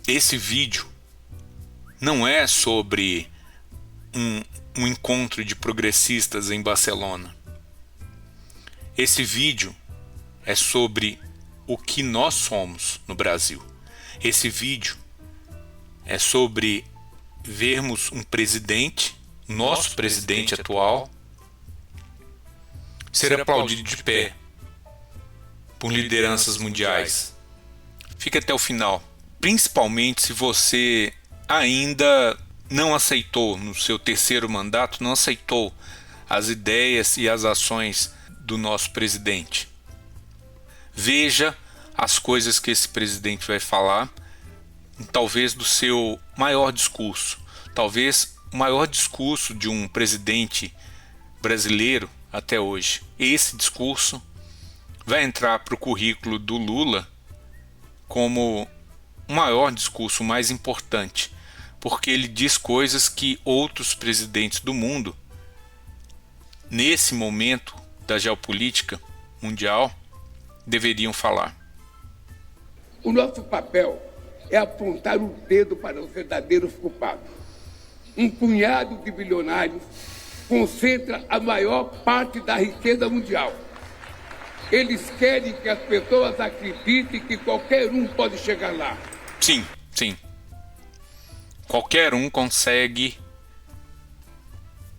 Esse vídeo não é sobre um encontro de progressistas em Barcelona. Esse vídeo é sobre o que nós somos no Brasil. Esse vídeo é sobre vermos um presidente, nosso presidente atual, ser aplaudido de pé por lideranças mundiais. Fique até o final, principalmente se você ainda não aceitou, no seu terceiro mandato, não aceitou as ideias e as ações do nosso presidente. Veja as coisas que esse presidente vai falar, talvez do seu maior discurso, talvez o maior discurso de um presidente brasileiro até hoje. Esse discurso vai entrar para o currículo do Lula como o maior discurso, o mais importante, porque ele diz coisas que outros presidentes do mundo, nesse momento da geopolítica mundial, deveriam falar. O nosso papel é apontar o dedo para os verdadeiros culpados. Um punhado de bilionários concentra a maior parte da riqueza mundial. Eles querem que as pessoas acreditem que qualquer um pode chegar lá. Sim. Qualquer um consegue,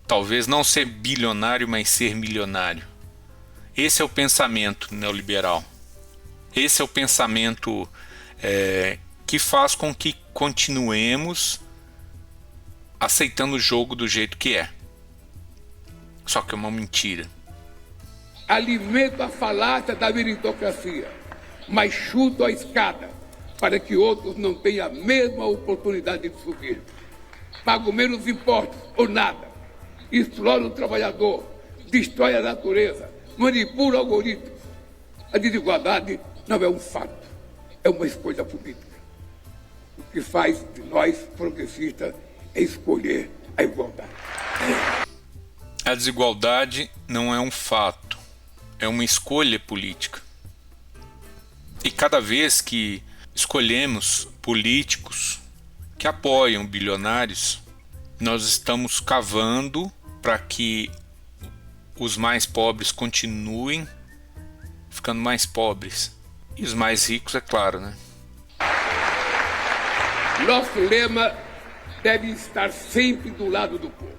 talvez não ser bilionário, mas ser milionário. Esse é o pensamento neoliberal. Esse é o pensamento que faz com que continuemos aceitando o jogo do jeito que é. Só que é uma mentira. Alimento a falácia da meritocracia, mas chuto a escada para que outros não tenham a mesma oportunidade de subir. Pago menos impostos ou nada. Explora o trabalhador, destrói a natureza, manipula algoritmos. A desigualdade não é um fato, é uma escolha política. O que faz de nós progressistas é escolher a igualdade. A desigualdade não é um fato, é uma escolha política. E cada vez que escolhemos políticos que apoiam bilionários, nós estamos cavando para que os mais pobres continuem ficando mais pobres. E os mais ricos, é claro, né? Nosso lema deve estar sempre do lado do povo.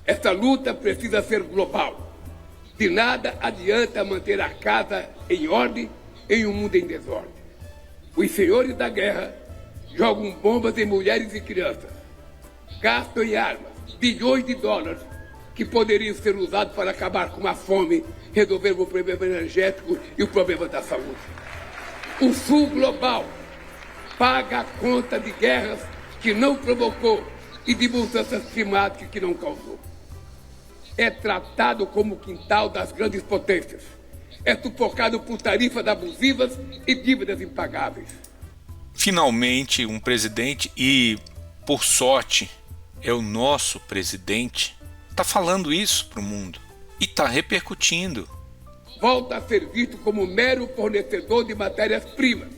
Essa luta precisa ser global. De nada adianta manter a casa em ordem em um mundo em desordem. Os senhores da guerra jogam bombas em mulheres e crianças. Gastam em armas bilhões de dólares que poderiam ser usados para acabar com a fome, resolver o problema energético e o problema da saúde. O Sul global paga a conta de guerras que não provocou e de mudanças climáticas que não causou. É tratado como o quintal das grandes potências. É sufocado por tarifas abusivas e dívidas impagáveis. Finalmente, um presidente, e por sorte é o nosso presidente, está falando isso para o mundo e está repercutindo. Volta a ser visto como mero fornecedor de matérias-primas.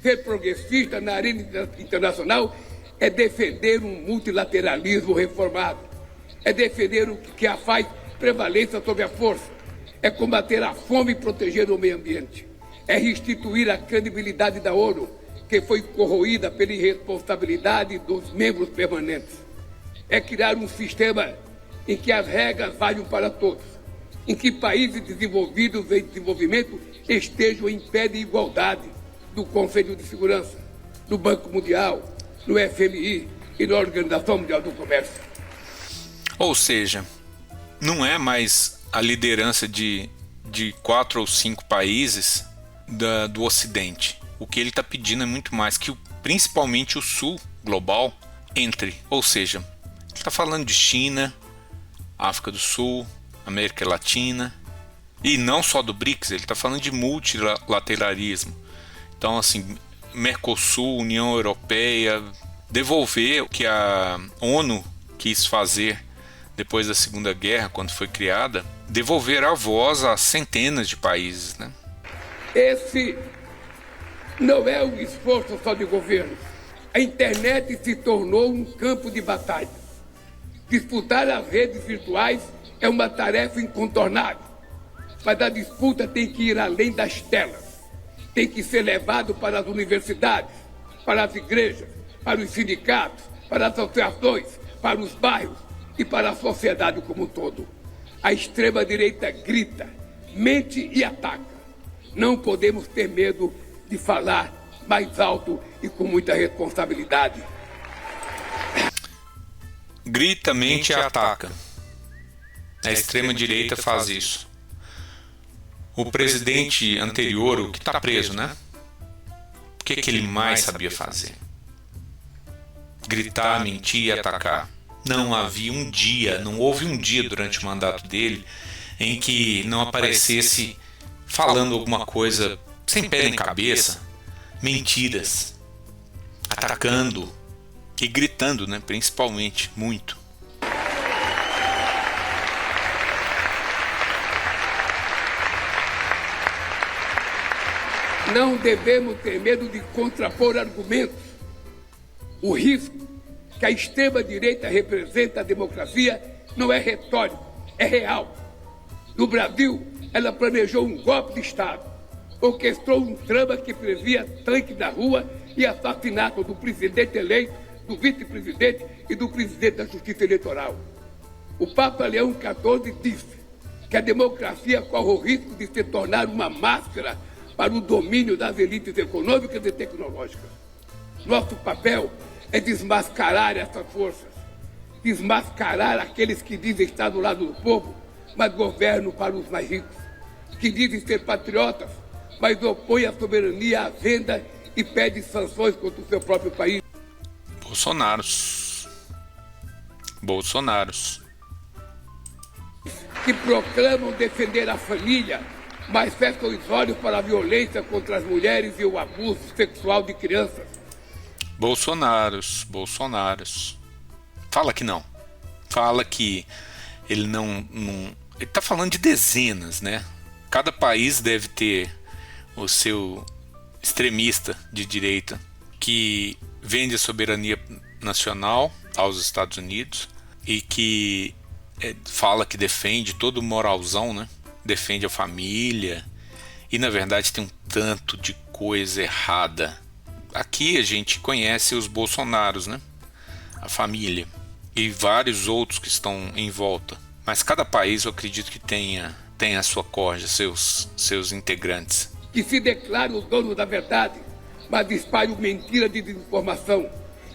Ser progressista na arena internacional é defender um multilateralismo reformado. É defender o que a faz prevalência sobre a força. É combater a fome e proteger o meio ambiente. É restituir a credibilidade da ONU, que foi corroída pela irresponsabilidade dos membros permanentes. É criar um sistema em que as regras valham para todos, em que países desenvolvidos em desenvolvimento estejam em pé de igualdade no Conselho de Segurança, no Banco Mundial, no FMI e na Organização Mundial do Comércio. Ou seja, não é mais a liderança de 4 ou 5 países do Ocidente. O que ele está pedindo é muito mais que principalmente o Sul global entre. Ou seja, ele está falando de China, África do Sul, América Latina, e não só do BRICS, ele está falando de multilateralismo. Então, assim, Mercosul, União Europeia, devolver o que a ONU quis fazer depois da Segunda Guerra, quando foi criada, devolver a voz a centenas de países, né? Esse não é um esforço só de governos, A internet se tornou um campo de batalha. Disputar as redes virtuais é uma tarefa incontornável, mas a disputa tem que ir além das telas. Tem que ser levado para as universidades, para as igrejas, para os sindicatos, para as associações, para os bairros e para a sociedade como um todo. A extrema-direita grita, mente e ataca. Não podemos ter medo de falar mais alto e com muita responsabilidade. Grita, mente e ataca. A extrema-direita faz isso. O presidente anterior, o que está preso, né? O que ele mais sabia fazer? Gritar, mentir e atacar. Não havia um dia, não houve um dia durante o mandato dele em que não aparecesse falando alguma coisa sem pé nem cabeça, mentiras, atacando e gritando, né? Principalmente, muito. Não devemos ter medo de contrapor argumentos. O risco que a extrema-direita representa à democracia não é retórico, é real. No Brasil, ela planejou um golpe de Estado, orquestrou um trama que previa tanque na rua e assassinato do presidente eleito, do vice-presidente e do presidente da Justiça Eleitoral. O Papa Leão XIV disse que a democracia corre o risco de se tornar uma máscara para o domínio das elites econômicas e tecnológicas. Nosso papel é desmascarar essas forças, desmascarar aqueles que dizem estar do lado do povo, mas governam para os mais ricos, que dizem ser patriotas, mas opõem a soberania à venda e pedem sanções contra o seu próprio país. Bolsonaros. Que proclamam defender a família, mas fecham os olhos para a violência contra as mulheres e o abuso sexual de crianças. Bolsonaros. Fala que não. Fala que ele não... Ele está falando de dezenas, né? Cada país deve ter o seu extremista de direita que vende a soberania nacional aos Estados Unidos e que fala que defende todo o moralzão, né? Defende a família e na verdade tem um tanto de coisa errada. Aqui a gente conhece os Bolsonaros, né? A família e vários outros que estão em volta. Mas cada país eu acredito que tem a sua corja, seus integrantes. Que se declara o dono da verdade, mas espalha mentira de desinformação.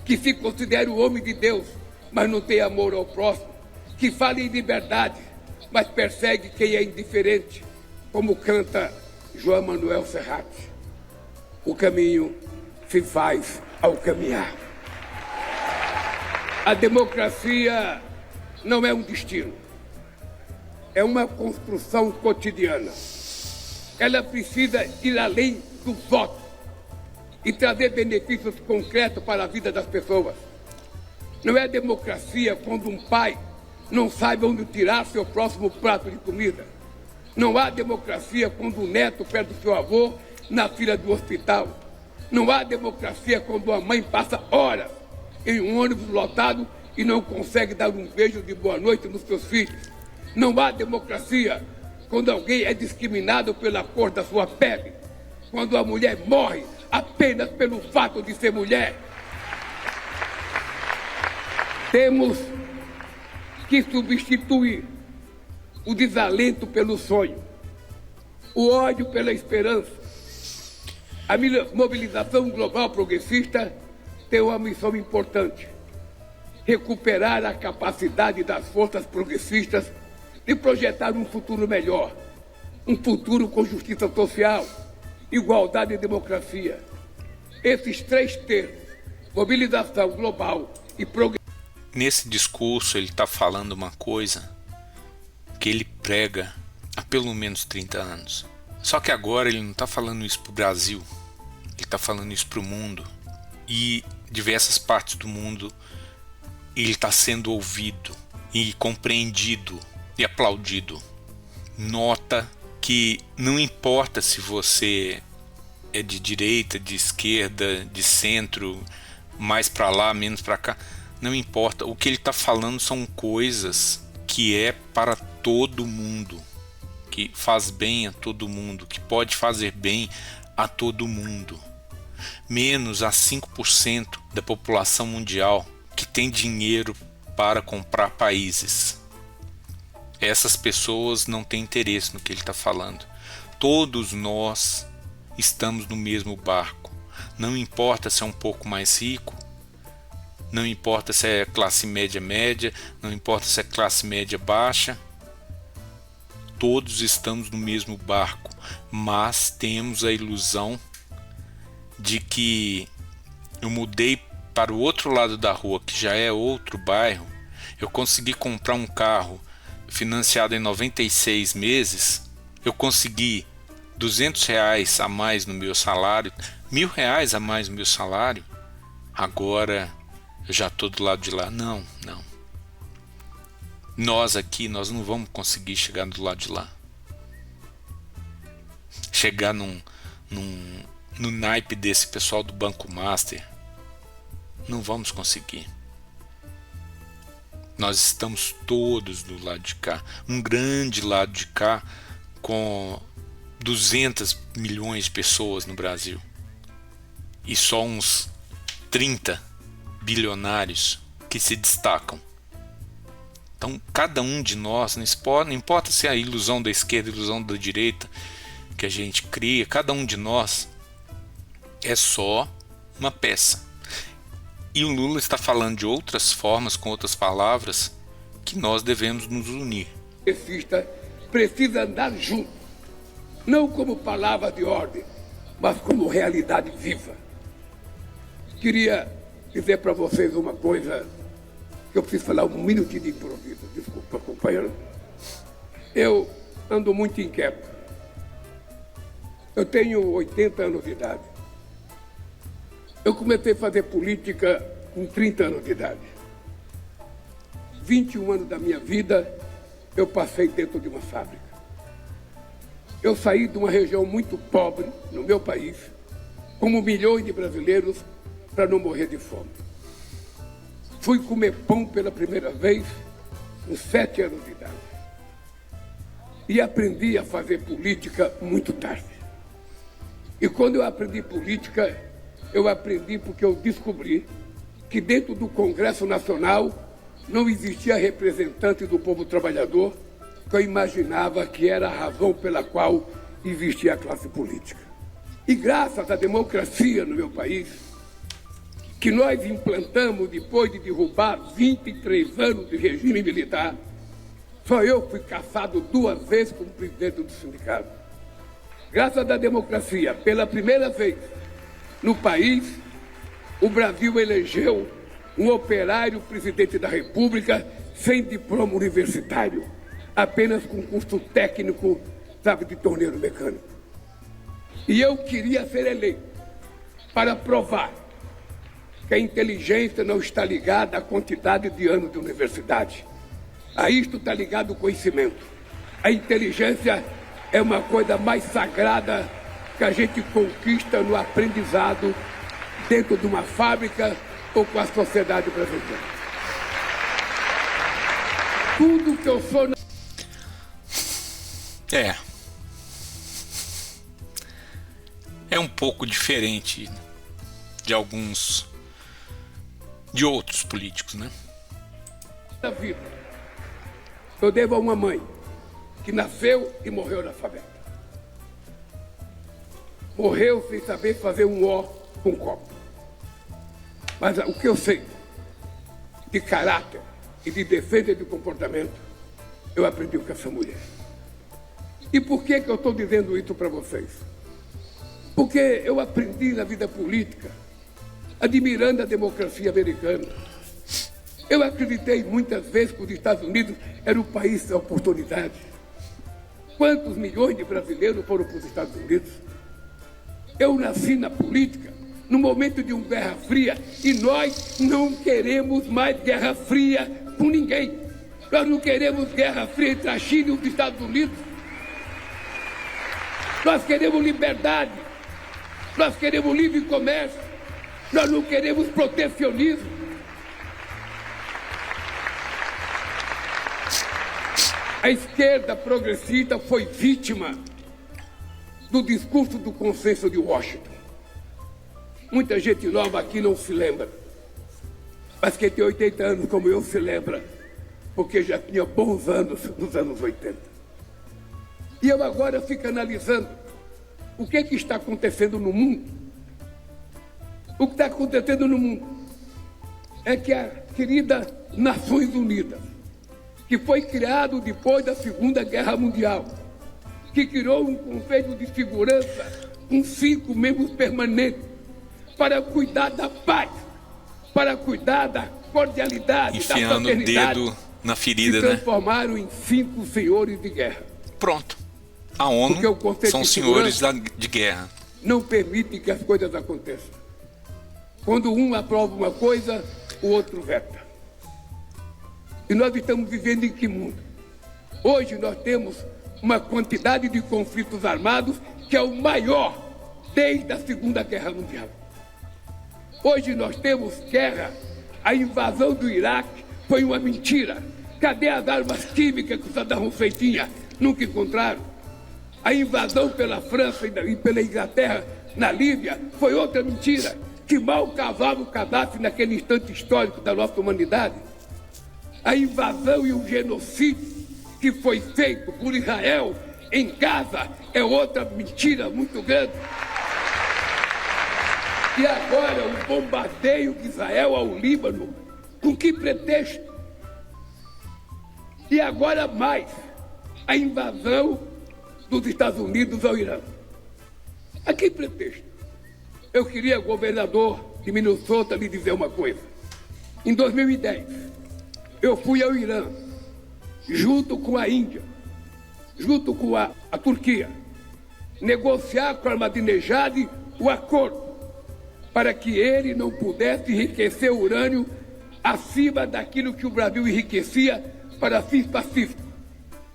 Que se considera o homem de Deus, mas não tem amor ao próximo. Que fala em liberdade, mas persegue quem é indiferente. Como canta João Manuel Serrat. O caminho se faz ao caminhar. A democracia não é um destino. É uma construção cotidiana. Ela precisa ir além do voto e trazer benefícios concretos para a vida das pessoas. Não é democracia quando um pai não sabe onde tirar seu próximo prato de comida. Não há democracia quando o neto perde o seu avô na fila do hospital. Não há democracia quando a mãe passa horas em um ônibus lotado e não consegue dar um beijo de boa noite nos seus filhos. Não há democracia quando alguém é discriminado pela cor da sua pele. Quando a mulher morre apenas pelo fato de ser mulher. Temos que substituir o desalento pelo sonho, o ódio pela esperança. A mobilização global progressista tem uma missão importante: recuperar a capacidade das forças progressistas de projetar um futuro melhor, um futuro com justiça social, igualdade e democracia. Esses três termos, mobilização global e progressista. Nesse discurso ele está falando uma coisa que ele prega há pelo menos 30 anos. Só que agora ele não está falando isso para o Brasil, ele está falando isso para o mundo. E diversas partes do mundo ele está sendo ouvido e compreendido e aplaudido. Nota que não importa se você é de direita, de esquerda, de centro, mais para lá, menos para cá, não importa. O que ele está falando são coisas que é para todo mundo, que faz bem a todo mundo, que pode fazer bem a todo mundo. Menos a 5% da população mundial que tem dinheiro para comprar países. Essas pessoas não têm interesse no que ele está falando. Todos nós estamos no mesmo barco. Não importa se é um pouco mais rico, não importa se é classe média média, não importa se é classe média baixa. Todos estamos no mesmo barco, mas temos a ilusão de que eu mudei para o outro lado da rua, que já é outro bairro, eu consegui comprar um carro financiado em 96 meses, eu consegui R$200 a mais no meu salário, R$1.000 a mais no meu salário, agora eu já estou do lado de lá. Não. Nós aqui, nós não vamos conseguir chegar do lado de lá. Chegar no naipe desse pessoal do Banco Master. Não vamos conseguir. Nós estamos todos do lado de cá. Um grande lado de cá com 200 milhões de pessoas no Brasil. E só uns 30 bilionários que se destacam. Então, cada um de nós, não importa se é a ilusão da esquerda, a ilusão da direita que a gente cria, cada um de nós é só uma peça. E o Lula está falando de outras formas, com outras palavras, que nós devemos nos unir. Precisa andar junto, não como palavra de ordem, mas como realidade viva. Queria dizer para vocês uma coisa, que eu preciso falar um minutinho de improviso. Desculpa, companheiro. Eu ando muito inquieto. Eu tenho 80 anos de idade. Eu comecei a fazer política com 30 anos de idade. 21 anos da minha vida eu passei dentro de uma fábrica. Eu saí de uma região muito pobre no meu país, como milhões de brasileiros, para não morrer de fome. Fui comer pão pela primeira vez com 7 anos de idade. E aprendi a fazer política muito tarde. E quando eu aprendi política, eu aprendi porque eu descobri que dentro do Congresso Nacional não existia representante do povo trabalhador, que eu imaginava que era a razão pela qual existia a classe política. E graças à democracia no meu país, que nós implantamos depois de derrubar 23 anos de regime militar, só eu fui cassado 2 vezes como presidente do sindicato. Graças à democracia, pela primeira vez no país, o Brasil elegeu um operário presidente da República sem diploma universitário, apenas com curso técnico, sabe, de torneiro mecânico. E eu queria ser eleito para provar que a inteligência não está ligada à quantidade de anos de universidade. A isto está ligado o conhecimento. A inteligência é uma coisa mais sagrada que a gente conquista no aprendizado dentro de uma fábrica ou com a sociedade brasileira. Tudo que eu sou... É um pouco diferente de outros políticos, né? Na vida, eu devo a uma mãe que nasceu e morreu analfabeta. Morreu sem saber fazer um O com um copo. Mas o que eu sei de caráter e de defesa de comportamento, eu aprendi com essa mulher. E por que eu estou dizendo isso para vocês? Porque eu aprendi na vida política, admirando a democracia americana. Eu acreditei muitas vezes que os Estados Unidos era o país da oportunidade. Quantos milhões de brasileiros foram para os Estados Unidos? Eu nasci na política no momento de uma Guerra Fria e nós não queremos mais Guerra Fria com ninguém. Nós não queremos Guerra Fria entre a China e os Estados Unidos. Nós queremos liberdade. Nós queremos livre comércio. Nós não queremos protecionismo. A esquerda progressista foi vítima do discurso do consenso de Washington. Muita gente nova aqui não se lembra, mas quem tem 80 anos como eu se lembra, porque já tinha bons anos nos anos 80. E eu agora fico analisando o que está acontecendo no mundo. O que está acontecendo no mundo é que a querida Nações Unidas, que foi criado depois da Segunda Guerra Mundial, que criou um Conselho de Segurança com 5 membros permanentes para cuidar da paz, para cuidar da cordialidade, enfiando da fraternidade, o dedo na ferida, se transformaram em 5 senhores de guerra. Pronto. A ONU são senhores de guerra. Não permite que as coisas aconteçam. Quando um aprova uma coisa, o outro veta. E nós estamos vivendo em que mundo? Hoje nós temos uma quantidade de conflitos armados que é o maior desde a Segunda Guerra Mundial. Hoje nós temos guerra. A invasão do Iraque foi uma mentira. Cadê as armas químicas que o Saddam Hussein tinha? Nunca encontraram. A invasão pela França e pela Inglaterra na Líbia foi outra mentira, que mal cavava o Gaddafi naquele instante histórico da nossa humanidade. A invasão e o genocídio que foi feito por Israel em Gaza é outra mentira muito grande. E agora o bombardeio de Israel ao Líbano, com que pretexto? E agora mais, a invasão dos Estados Unidos ao Irã. A que pretexto? Eu queria, governador de Minnesota, lhe dizer uma coisa. Em 2010, eu fui ao Irã, junto com a Índia, junto com a Turquia, negociar com Ahmadinejad o acordo para que ele não pudesse enriquecer o urânio acima daquilo que o Brasil enriquecia para fins pacíficos.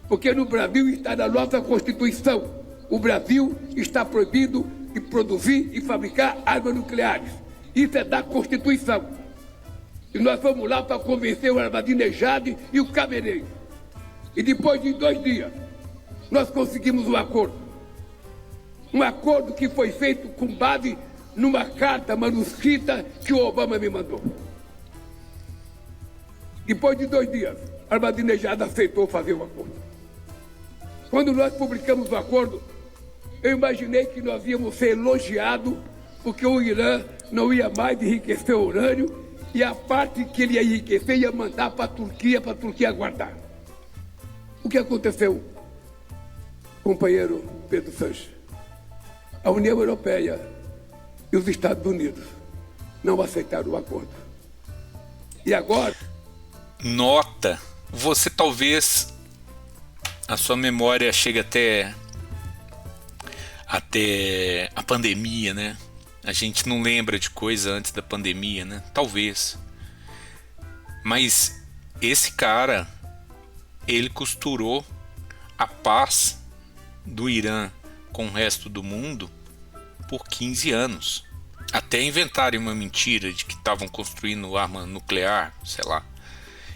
Porque no Brasil está na nossa Constituição. O Brasil está proibido de produzir e fabricar armas nucleares. Isso é da Constituição. E nós fomos lá para convencer o Ahmadinejad e o Khamenei. E depois de 2 dias, nós conseguimos um acordo. Um acordo que foi feito com base numa carta manuscrita que o Obama me mandou. Depois de 2 dias, Ahmadinejad aceitou fazer o acordo. Quando nós publicamos o acordo, eu imaginei que nós íamos ser elogiados porque o Irã não ia mais enriquecer o urânio e a parte que ele ia enriquecer ia mandar para a Turquia guardar. O que aconteceu, companheiro Pedro Sanches? A União Europeia e os Estados Unidos não aceitaram o acordo. E agora... Nota, você talvez... A sua memória chega até a pandemia, né? A gente não lembra de coisa antes da pandemia, né? Talvez. Mas esse cara, ele costurou a paz do Irã com o resto do mundo por 15 anos. Até inventarem uma mentira de que estavam construindo arma nuclear, sei lá.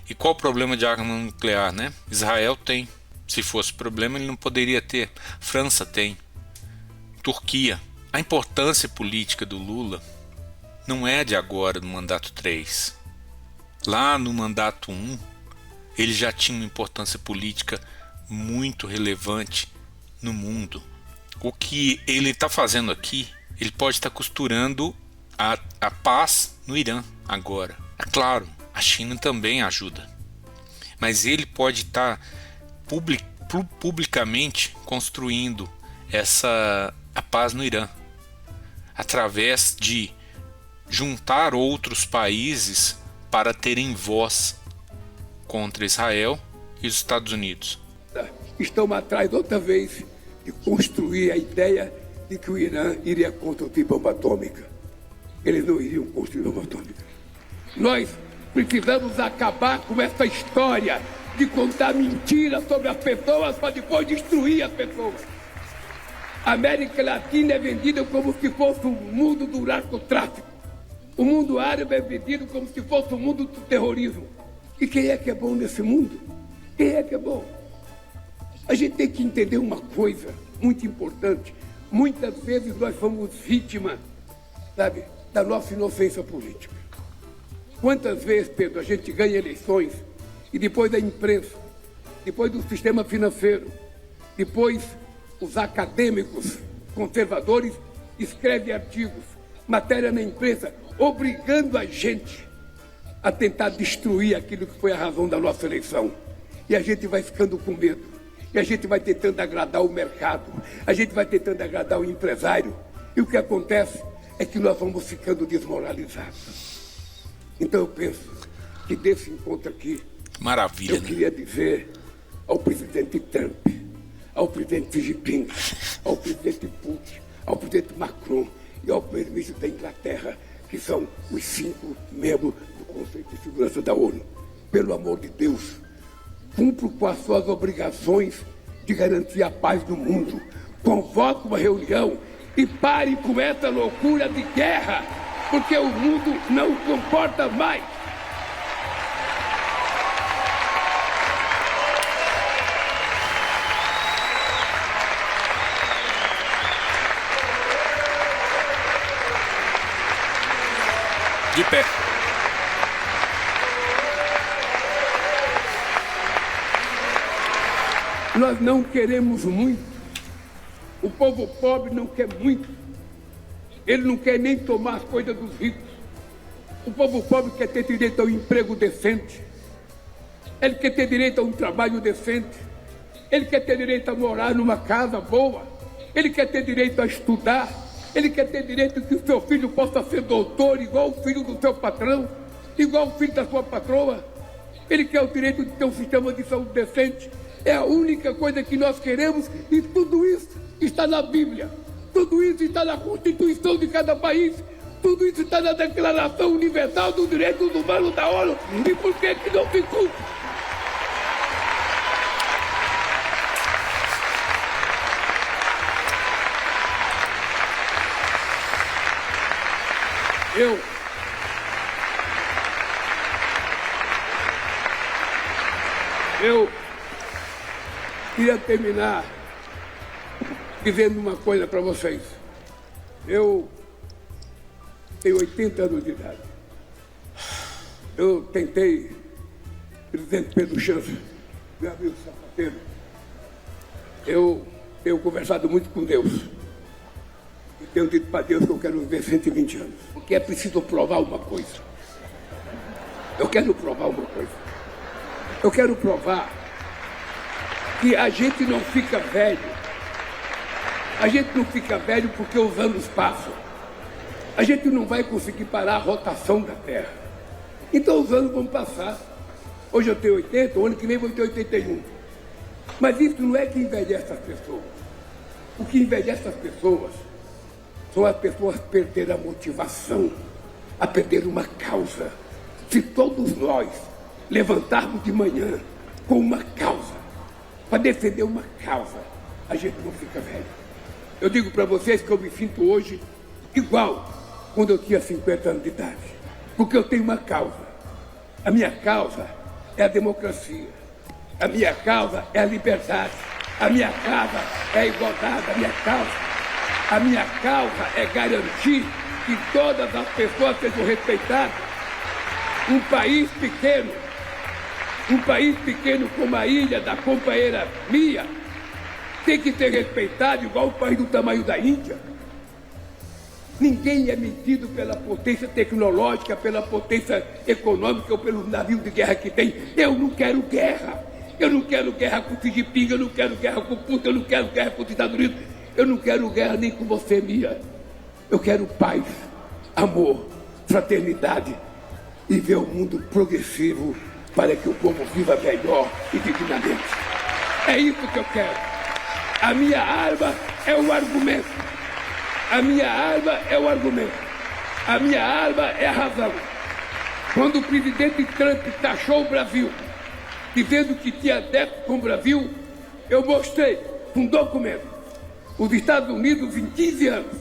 E qual o problema de arma nuclear, né? Israel tem. Se fosse problema, ele não poderia ter. França tem. Turquia. A importância política do Lula não é de agora, no mandato 3. Lá no mandato 1, ele já tinha uma importância política muito relevante no mundo. O que ele está fazendo aqui, ele pode estar costurando a paz no Irã agora. É claro, a China também ajuda. Mas ele pode estar publicamente construindo a paz no Irã através de juntar outros países para terem voz contra Israel e os Estados Unidos. Estão atrás outra vez de construir a ideia de que o Irã iria construir bomba atômica. Eles não iriam construir bomba atômica. Nós precisamos acabar com essa história de contar mentiras sobre as pessoas para depois destruir as pessoas. A América Latina é vendida como se fosse o mundo do narcotráfico. O mundo árabe é vendido como se fosse o mundo do terrorismo. E quem é que é bom nesse mundo? Quem é que é bom? A gente tem que entender uma coisa muito importante. Muitas vezes nós fomos vítimas, sabe, da nossa inocência política. Quantas vezes, Pedro, a gente ganha eleições e depois da imprensa, depois do sistema financeiro, depois os acadêmicos conservadores escrevem artigos, matéria na imprensa, obrigando a gente a tentar destruir aquilo que foi a razão da nossa eleição. E a gente vai ficando com medo. E a gente vai tentando agradar o mercado. A gente vai tentando agradar o empresário. E o que acontece é que nós vamos ficando desmoralizados. Então eu penso que desse encontro aqui, maravilha, eu queria dizer ao presidente Trump, ao presidente Xi Jinping, ao presidente Putin, ao presidente Macron e ao primeiro-ministro da Inglaterra, que são os 5 membros do Conselho de Segurança da ONU. Pelo amor de Deus, cumpram com as suas obrigações de garantir a paz no mundo. Convoque uma reunião e pare com essa loucura de guerra, porque o mundo não comporta mais. De pé. Nós não queremos muito. O povo pobre não quer muito. Ele não quer nem tomar as coisas dos ricos. O povo pobre quer ter direito a um emprego decente. Ele quer ter direito a um trabalho decente. Ele quer ter direito a morar numa casa boa. Ele quer ter direito a estudar. Ele quer ter direito que o seu filho possa ser doutor, igual o filho do seu patrão, igual o filho da sua patroa. Ele quer o direito de ter um sistema de saúde decente. É a única coisa que nós queremos, e tudo isso está na Bíblia. Tudo isso está na Constituição de cada país. Tudo isso está na Declaração Universal dos Direitos Humanos da ONU. E por que não se cumpre? Eu queria terminar dizendo uma coisa para vocês. Eu tenho 80 anos de idade. Eu tentei, presidente Pedro Chança, meu amigo sapateiro, eu tenho conversado muito com Deus. E tenho dito para Deus que eu quero viver 120 anos. Porque é preciso provar uma coisa. Eu quero provar uma coisa. Eu quero provar que a gente não fica velho. A gente não fica velho porque os anos passam. A gente não vai conseguir parar a rotação da Terra. Então os anos vão passar. Hoje eu tenho 80, o ano que vem vou ter 81. Mas isso não é que envelhece as pessoas. O que envelhece as pessoas são as pessoas perder a motivação, a perder uma causa. Se todos nós levantarmos de manhã com uma causa, para defender uma causa, a gente não fica velho. Eu digo para vocês que eu me sinto hoje igual quando eu tinha 50 anos de idade, porque eu tenho uma causa. A minha causa é a democracia, a minha causa é a liberdade, a minha causa é a igualdade, a minha causa é garantir que todas as pessoas sejam respeitadas. Um país pequeno como a ilha da companheira Mia, tem que ser respeitado igual o país do tamanho da Índia. Ninguém é medido pela potência tecnológica, pela potência econômica ou pelos navios de guerra que tem. Eu não quero guerra. Eu não quero guerra com o Xi Jinping, eu não quero guerra com o Putin, eu não quero guerra com os Estados Unidos. Eu não quero guerra nem com você, Mia. Eu quero paz, amor, fraternidade e ver o mundo progressivo para que o povo viva melhor e dignamente. É isso que eu quero. A minha arma é o argumento. A minha arma é o argumento. A minha arma é a razão. Quando o presidente Trump taxou o Brasil, dizendo que tinha débito com o Brasil, eu mostrei um documento. Os Estados Unidos, em 15 anos,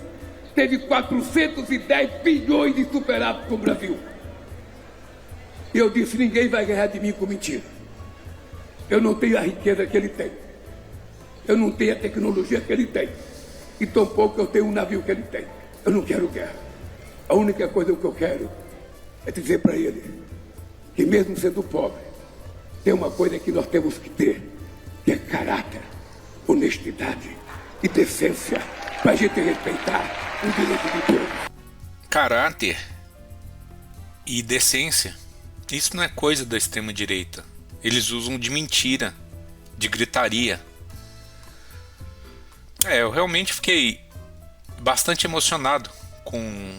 teve 410 bilhões de superávit para o Brasil. E eu disse, ninguém vai ganhar de mim com mentira. Eu não tenho a riqueza que ele tem. Eu não tenho a tecnologia que ele tem. E tampouco eu tenho um navio que ele tem. Eu não quero guerra. A única coisa que eu quero é dizer para ele que mesmo sendo pobre, tem uma coisa que nós temos que ter, que é caráter, honestidade e decência, para a gente respeitar o direito de todos. Caráter e decência, isso não é coisa da extrema-direita. Eles usam de mentira, de gritaria. Eu realmente fiquei bastante emocionado com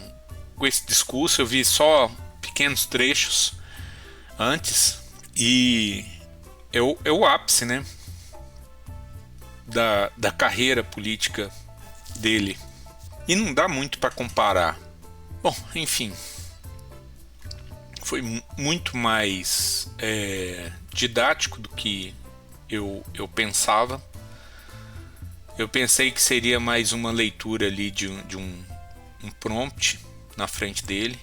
esse discurso. Eu vi só pequenos trechos antes e é o ápice, né, da carreira política dele. E não dá muito para comparar. Bom, enfim, foi muito mais didático do que eu pensava. Eu pensei que seria mais uma leitura ali de um prompt na frente dele,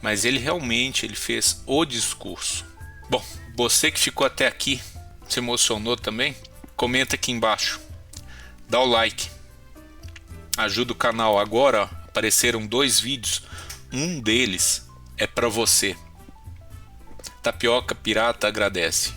mas ele realmente fez o discurso. Bom, você que ficou até aqui, se emocionou também? Comenta aqui embaixo, dá o like, ajuda o canal. Agora apareceram 2 vídeos, um deles é para você. Tapioca Pirata agradece.